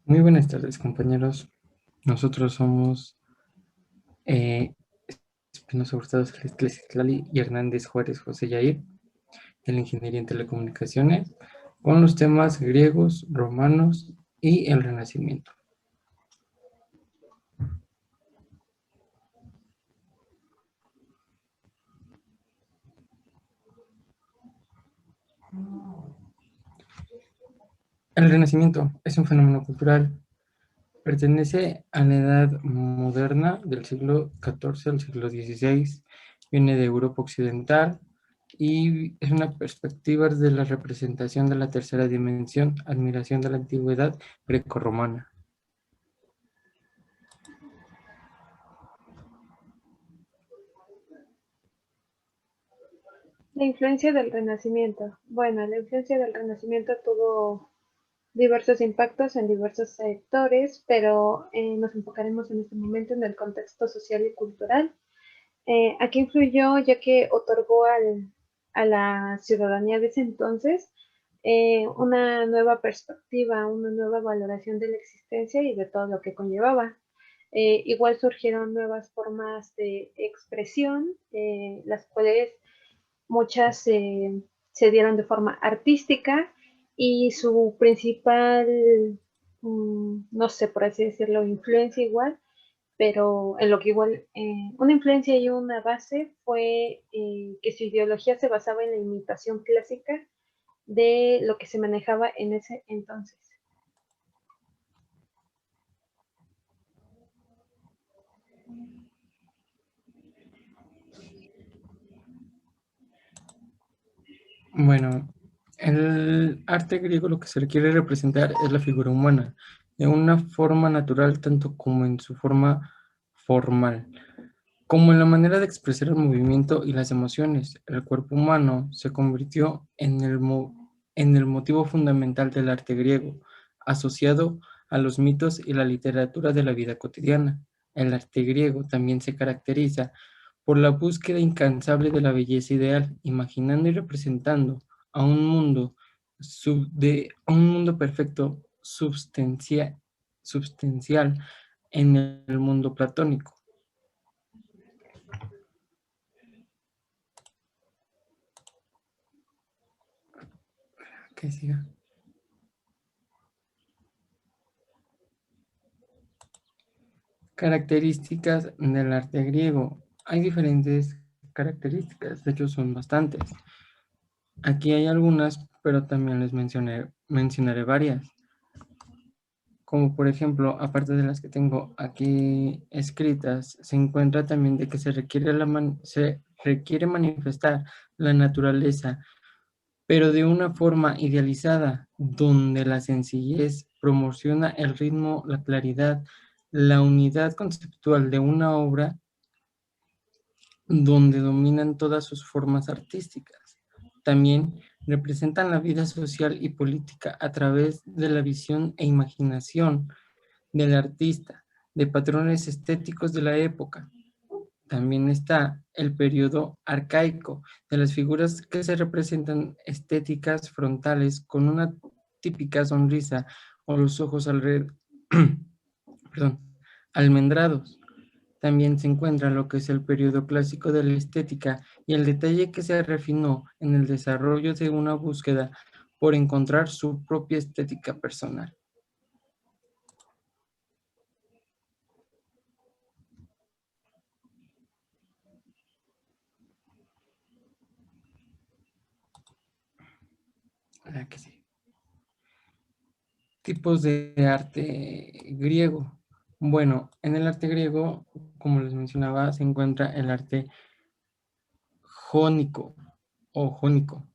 Muy buenas tardes, compañeros. Nosotros somos Espinosa Hurtado Tlali y Hernández Juárez José Yair, de la Ingeniería en Telecomunicaciones, con los temas griegos, romanos y el Renacimiento. El Renacimiento es un fenómeno cultural. Pertenece a la Edad Moderna del siglo XIV al siglo XVI. Viene de Europa Occidental y es una perspectiva de la representación de la tercera dimensión, admiración de la antigüedad grecorromana. La influencia del Renacimiento. Bueno, la influencia del Renacimiento tuvo diversos impactos en diversos sectores, pero nos enfocaremos en este momento en el contexto social y cultural. Aquí influyó ya que otorgó a la ciudadanía de ese entonces una nueva perspectiva, una nueva valoración de la existencia y de todo lo que conllevaba. Igual surgieron nuevas formas de expresión, las cuales muchas se dieron de forma artística y su principal, no sé, por así decirlo, influencia igual, pero en lo que igual, una influencia y una base fue que su ideología se basaba en la imitación clásica de lo que se manejaba en ese entonces. Bueno, el arte griego lo que se le quiere representar es la figura humana, de una forma natural tanto como en su forma formal, como en la manera de expresar el movimiento y las emociones. El cuerpo humano se convirtió en el motivo fundamental del arte griego, asociado a los mitos y la literatura de la vida cotidiana. El arte griego también se caracteriza por la búsqueda incansable de la belleza ideal, imaginando y representando a a un mundo perfecto substancial en el mundo platónico. Que siga. Características del arte griego. Hay diferentes características, de hecho son bastantes. Aquí hay algunas, pero también mencionaré varias. Como por ejemplo, aparte de las que tengo aquí escritas, se encuentra también de que se requiere manifestar la naturaleza, pero de una forma idealizada, donde la sencillez promociona el ritmo, la claridad, la unidad conceptual de una obra donde dominan todas sus formas artísticas. También representan la vida social y política a través de la visión e imaginación del artista, de patrones estéticos de la época. También está el periodo arcaico, de las figuras que se representan estéticas frontales con una típica sonrisa o los ojos perdón, almendrados. También se encuentra lo que es el periodo clásico de la estética y el detalle que se refinó en el desarrollo de una búsqueda por encontrar su propia estética personal. ¿Verdad que sí? Tipos de arte griego. Bueno, en el arte griego, como les mencionaba, se encuentra el arte jónico o jónico.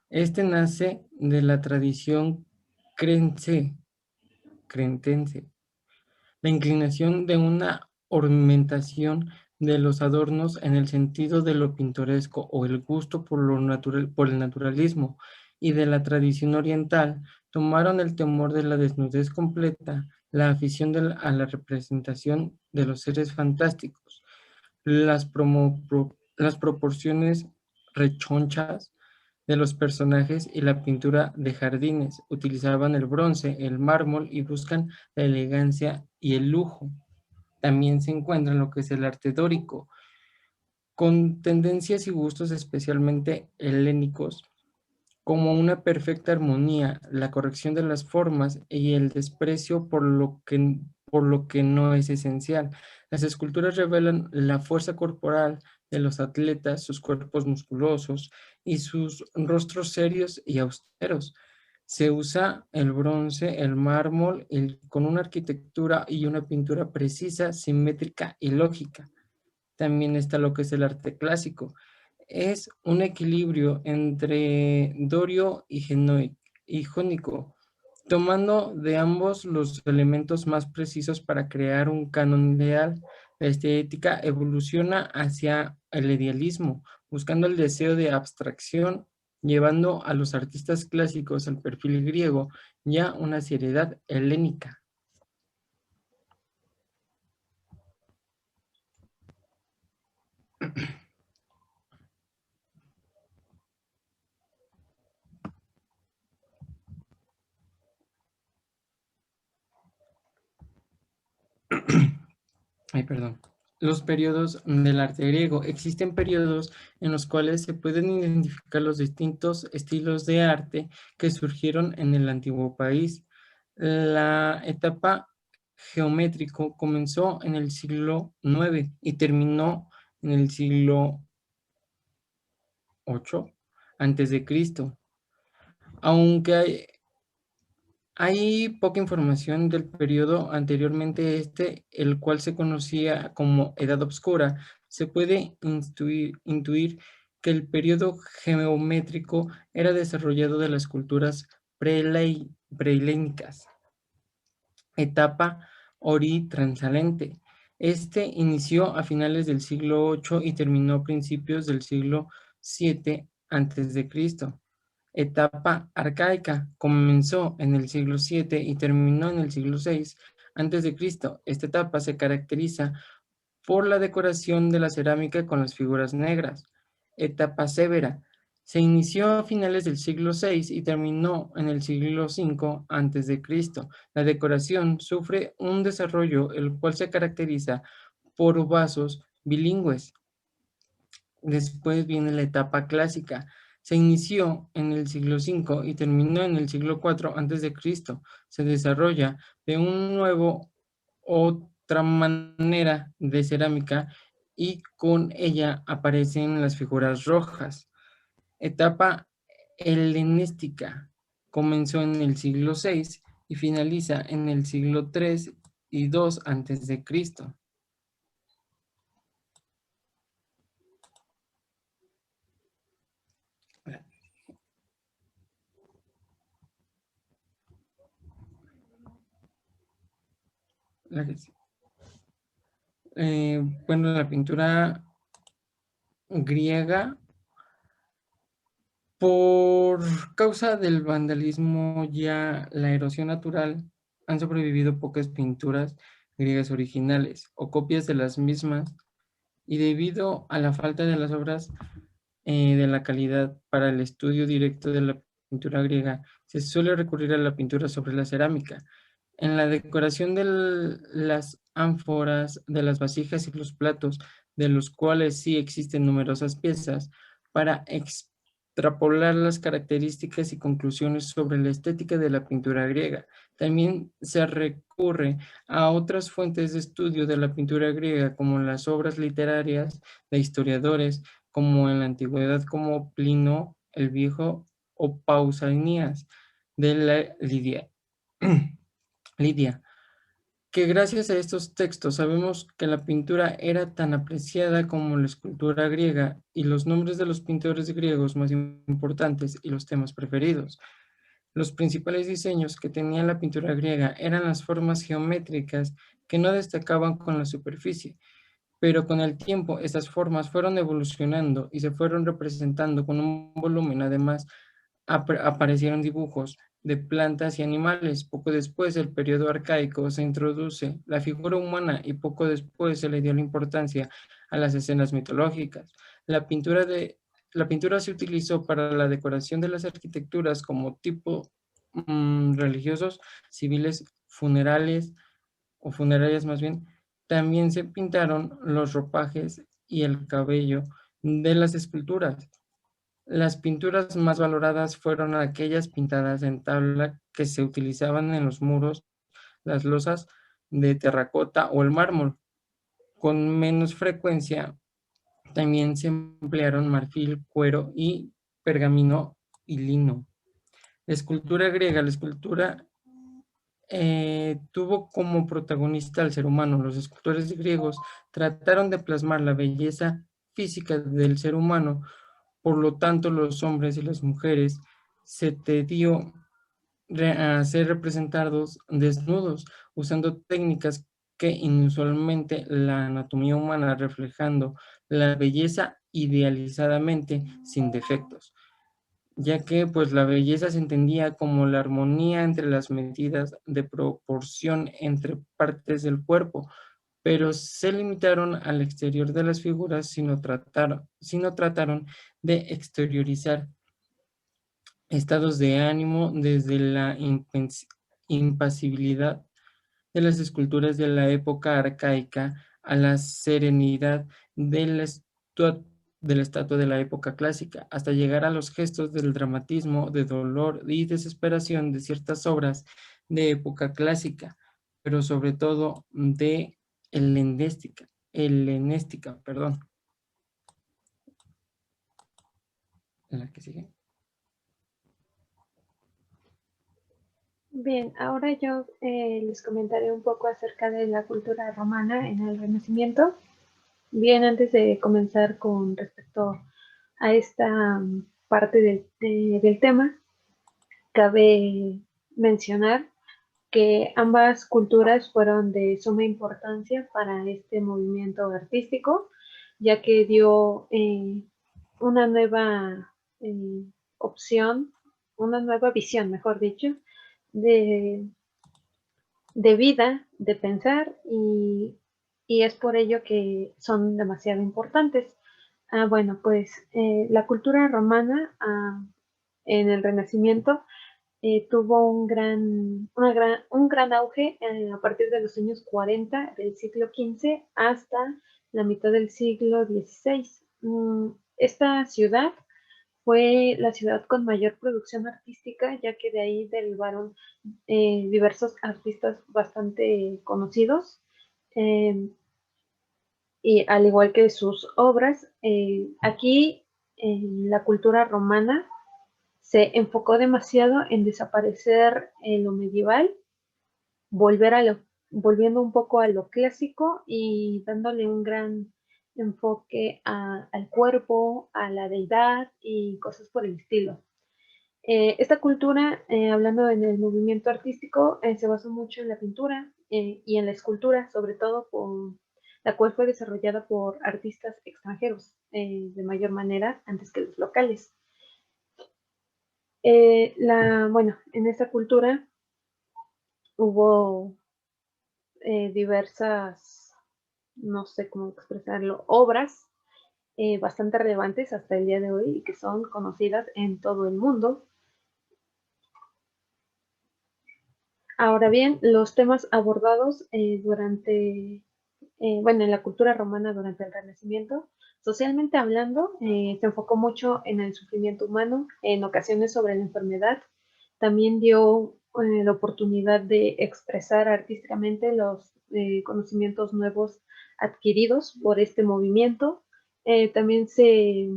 Este nace de la tradición crense, cretense, la inclinación de una ornamentación de los adornos en el sentido de lo pintoresco o el gusto por lo natural, por el naturalismo y de la tradición oriental, tomaron el temor de la desnudez completa, la afición a la representación de los seres fantásticos, las proporciones rechonchas, de los personajes y la pintura de jardines. Utilizaban el bronce, el mármol y buscan la elegancia y el lujo. También se encuentra lo que es el arte dórico, con tendencias y gustos especialmente helénicos, como una perfecta armonía, la corrección de las formas y el desprecio por lo que no es esencial. Las esculturas revelan la fuerza corporal de los atletas, sus cuerpos musculosos y sus rostros serios y austeros. Se usa el bronce, el mármol, con una arquitectura y una pintura precisa, simétrica y lógica. También está lo que es el arte clásico. Es un equilibrio entre dorio y jónico, tomando de ambos los elementos más precisos para crear un canon ideal. La estética evoluciona hacia el idealismo, buscando el deseo de abstracción, llevando a los artistas clásicos al perfil griego, ya una seriedad helénica. Ay, perdón. Los periodos del arte griego. Existen periodos en los cuales se pueden identificar los distintos estilos de arte que surgieron en el antiguo país. La etapa geométrico comenzó en el siglo IX y terminó en el siglo VIII antes de Cristo. Aunque hay poca información del periodo anteriormente el cual se conocía como Edad Oscura. Se puede intuir que el periodo geométrico era desarrollado de las culturas prehelénicas, etapa ori-transalente. Este inició a finales del siglo VIII y terminó a principios del siglo VII antes de Cristo. Etapa arcaica, comenzó en el siglo VII y terminó en el siglo VI antes de Cristo. Esta etapa se caracteriza por la decoración de la cerámica con las figuras negras. Etapa severa, se inició a finales del siglo VI y terminó en el siglo V antes de Cristo. La decoración sufre un desarrollo el cual se caracteriza por vasos bilingües. Después viene la etapa clásica. Se inició en el siglo V y terminó en el siglo IV antes de Cristo. Se desarrolla de un nuevo otra manera de cerámica y con ella aparecen las figuras rojas. Etapa helenística. Comenzó en el siglo VI y finaliza en el siglo III y II antes de Cristo. Bueno, la pintura griega, por causa del vandalismo y la erosión natural, han sobrevivido pocas pinturas griegas originales o copias de las mismas, y debido a la falta de las obras de la calidad para el estudio directo de la pintura griega, se suele recurrir a la pintura sobre la cerámica. En la decoración de las ánforas, de las vasijas y los platos, de los cuales sí existen numerosas piezas, para extrapolar las características y conclusiones sobre la estética de la pintura griega. También se recurre a otras fuentes de estudio de la pintura griega, como las obras literarias de historiadores, como en la antigüedad, como Plinio el Viejo o Pausanias de la Lidia, que gracias a estos textos sabemos que la pintura era tan apreciada como la escultura griega y los nombres de los pintores griegos más importantes y los temas preferidos. Los principales diseños que tenía la pintura griega eran las formas geométricas que no destacaban con la superficie, pero con el tiempo estas formas fueron evolucionando y se fueron representando con un volumen. Además, aparecieron dibujos de plantas y animales. Poco después, el periodo arcaico, se introduce la figura humana y poco después se le dio la importancia a las escenas mitológicas. La pintura La pintura se utilizó para la decoración de las arquitecturas como tipo religiosos, civiles, funerales o funerarias más bien. También se pintaron los ropajes y el cabello de las esculturas. Las pinturas más valoradas fueron aquellas pintadas en tabla que se utilizaban en los muros, las losas de terracota o el mármol. Con menos frecuencia también se emplearon marfil, cuero y pergamino y lino. La escultura griega, la escultura tuvo como protagonista al ser humano. Los escultores griegos trataron de plasmar la belleza física del ser humano, por lo tanto los hombres y las mujeres se te dio a ser representados desnudos, usando técnicas que inusualmente la anatomía humana, reflejando la belleza idealizadamente sin defectos, ya que pues la belleza se entendía como la armonía entre las medidas de proporción entre partes del cuerpo, pero se limitaron al exterior de las figuras, sino trataron de exteriorizar estados de ánimo desde la impasibilidad de las esculturas de la época arcaica a la serenidad de de la estatua de la época clásica, hasta llegar a los gestos del dramatismo, de dolor y desesperación de ciertas obras de época clásica, pero sobre todo de helenística, perdón. La que sigue. Bien, ahora yo les comentaré un poco acerca de la cultura romana en el Renacimiento. Bien, antes de comenzar con respecto a esta parte del tema, cabe mencionar que ambas culturas fueron de suma importancia para este movimiento artístico, ya que dio una nueva eh, opción, una nueva visión, mejor dicho, de, de vida, de pensar, y es por ello que son demasiado importantes. Bueno, pues la cultura romana en el Renacimiento tuvo un gran auge a partir de los años 40 del siglo XV hasta la mitad del siglo XVI. Esta ciudad fue la ciudad con mayor producción artística, ya que de ahí derivaron diversos artistas bastante conocidos, eh, y al igual que sus obras. Aquí la cultura romana se enfocó demasiado en desaparecer lo medieval, volver a volviendo un poco a lo clásico y dándole un gran enfoque al cuerpo, a la deidad y cosas por el estilo. Esta cultura, hablando en el movimiento artístico, se basó mucho en la pintura y en la escultura, sobre todo la cual fue desarrollada por artistas extranjeros de mayor manera antes que los locales. Bueno, en esta cultura hubo diversas, no sé cómo expresarlo, obras bastante relevantes hasta el día de hoy y que son conocidas en todo el mundo. Ahora bien, los temas abordados bueno, en la cultura romana durante el Renacimiento, socialmente hablando, se enfocó mucho en el sufrimiento humano, en ocasiones sobre la enfermedad. También dio la oportunidad de expresar artísticamente los conocimientos nuevos adquiridos por este movimiento. También se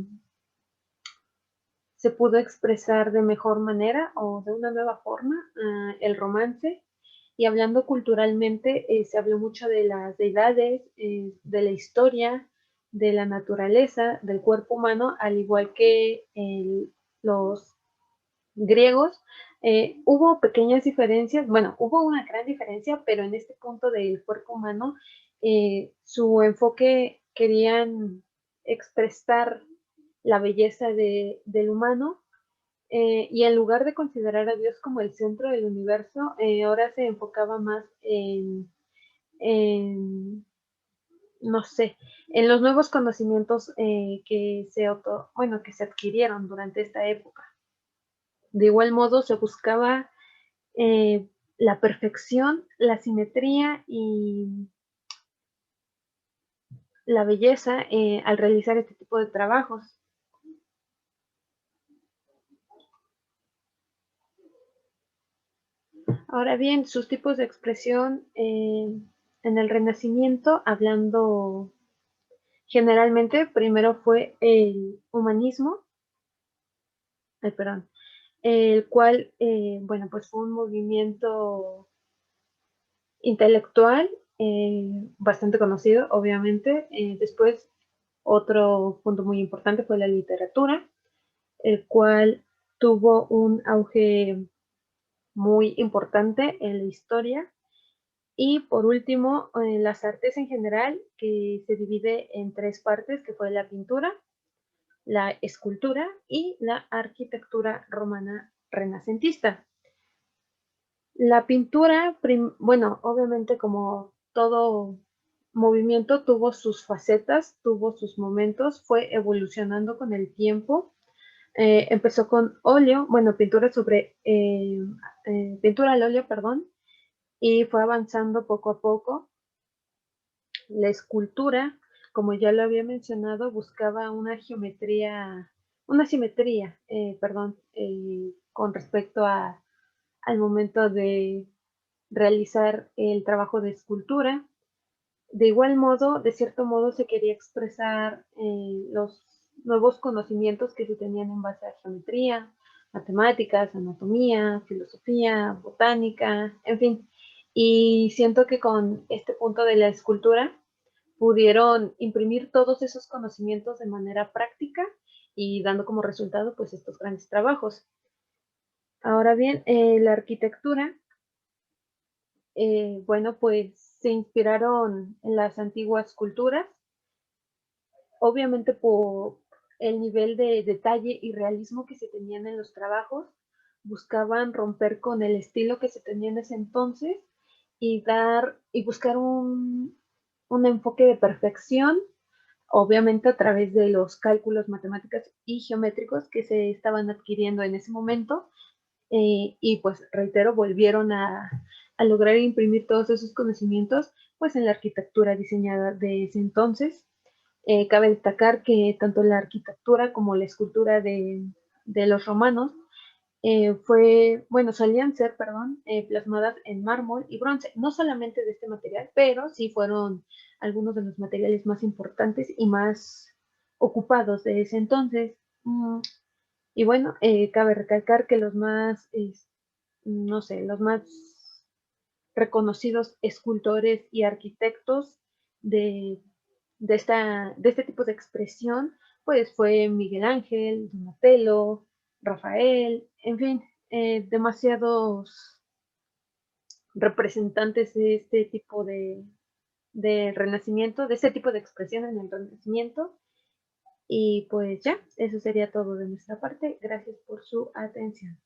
pudo expresar de mejor manera o de una nueva forma el romance. Y hablando culturalmente, se habló mucho de las deidades, de la historia, de la naturaleza, del cuerpo humano, al igual que los griegos. Hubo pequeñas diferencias, bueno, hubo una gran diferencia, pero en este punto del cuerpo humano, su enfoque querían expresar la belleza del humano, y en lugar de considerar a Dios como el centro del universo, ahora se enfocaba más en no sé, en los nuevos conocimientos que que se adquirieron durante esta época. De igual modo, se buscaba la perfección, la simetría y la belleza al realizar este tipo de trabajos. Ahora bien, sus tipos de expresión en el Renacimiento, hablando generalmente, primero fue el humanismo, perdón, el cual, bueno, pues fue un movimiento intelectual bastante conocido, obviamente. Después, otro punto muy importante fue la literatura, el cual tuvo un auge muy importante en la historia. Y por último, las artes en general, que se divide en tres partes, que fue la pintura, la escultura y la arquitectura romana renacentista. La pintura, bueno, obviamente como todo movimiento tuvo sus facetas, tuvo sus momentos, fue evolucionando con el tiempo. Empezó con óleo, bueno, pintura al óleo, perdón, y fue avanzando poco a poco. La escultura, como ya lo había mencionado, buscaba una simetría, perdón, con respecto al momento de realizar el trabajo de escultura. De igual modo, de cierto modo, se quería expresar los nuevos conocimientos que se tenían en base a geometría, matemáticas, anatomía, filosofía, botánica, en fin. Y siento que con este punto de la escultura pudieron imprimir todos esos conocimientos de manera práctica y dando como resultado pues estos grandes trabajos. Ahora bien, la arquitectura, bueno, pues se inspiraron en las antiguas culturas, obviamente por el nivel de detalle y realismo que se tenían en los trabajos, buscaban romper con el estilo que se tenía en ese entonces y buscar un enfoque de perfección, obviamente a través de los cálculos matemáticos y geométricos que se estaban adquiriendo en ese momento. Y pues reitero, volvieron a lograr imprimir todos esos conocimientos pues en la arquitectura diseñada de ese entonces. Cabe destacar que tanto la arquitectura como la escultura de los romanos solían ser, perdón, plasmadas en mármol y bronce, no solamente de este material, pero sí fueron algunos de los materiales más importantes y más ocupados de ese entonces. Y bueno, cabe recalcar que no sé, los más reconocidos escultores y arquitectos de, de este tipo de expresión, pues fue Miguel Ángel, Donatello, Rafael, en fin, demasiados representantes de este tipo de renacimiento, de este tipo de expresión en el renacimiento. Y pues ya, eso sería todo de nuestra parte. Gracias por su atención.